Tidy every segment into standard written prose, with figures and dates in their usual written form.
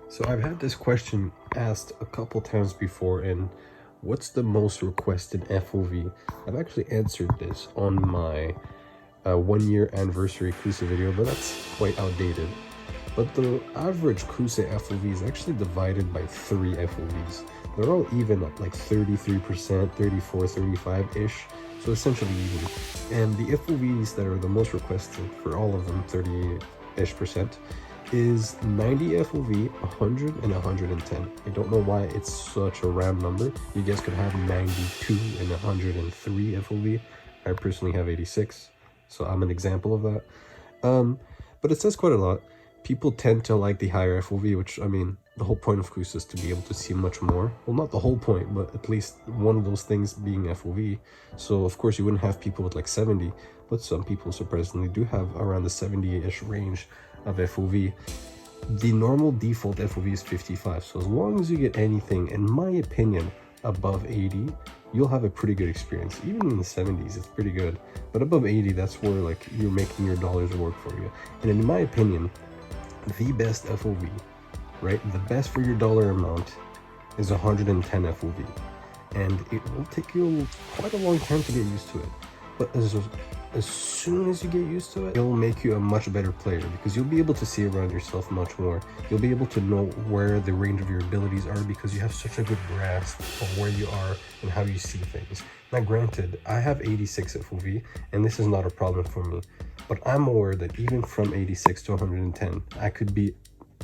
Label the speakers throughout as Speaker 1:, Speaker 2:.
Speaker 1: So I've had this question asked a couple times before, and what's the most requested FOV? I've actually answered this on my 1-year anniversary Kuse video, but that's quite outdated. But the average Kuse FOV is actually divided by 3 FOVs. They're all even at like 33%, 34, 35-ish, so essentially even. And the FOVs that are the most requested for all of them, 38-ish%, is 90 FOV, 100, and 110. I don't know why it's such a round number. You guys could have 92 and 103 FOV. I personally have 86, so I'm an example of that. But it says quite a lot. People tend to like the higher FOV, which, I mean, the whole point of Kuse is to be able to see much more. Well, not the whole point, but at least one of those things being FOV. So, of course, you wouldn't have people with like 70, but some people surprisingly do have around the 70-ish range of FOV. The normal default FOV is 55, so as long as you get anything, in my opinion, above 80, you'll have a pretty good experience. Even in the 70s, it's pretty good. But above 80, that's where like you're making your dollars work for you. And in my opinion, the best FOV, right? The best for your dollar amount is 110 FOV. And it will take you quite a long time to get used to it. But as soon as you get used to it, it'll make you a much better player because you'll be able to see around yourself much more. You'll be able to know where the range of your abilities are because you have such a good grasp of where you are and how you see things. Now granted, I have 86 FOV and this is not a problem for me, but I'm aware that even from 86 to 110, I could be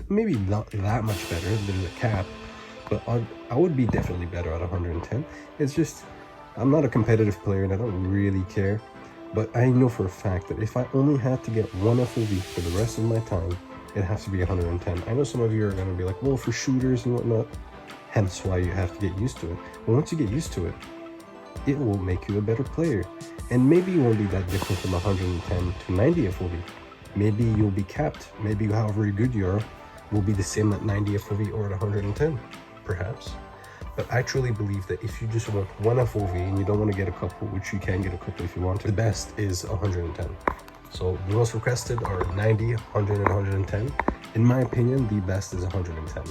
Speaker 1: maybe not that much better than the cap, but I would be definitely better at 110. It's just, I'm not a competitive player and I don't really care, but I know for a fact that if I only had to get one FOV for the rest of my time, it has to be 110. I know some of you are going to be like, well, for shooters and whatnot, hence why you have to get used to it. But once you get used to it, it will make you a better player. And maybe you won't be that different from 110 to 90 FOV. Maybe you'll be capped. Maybe however good you are will be the same at 90 FOV or at 110, perhaps. But I truly believe that if you just want one FOV and you don't want to get a couple, which you can get a couple if you want to, the best is 110. So the most requested are 90, 100, and 110. In my opinion, the best is 110.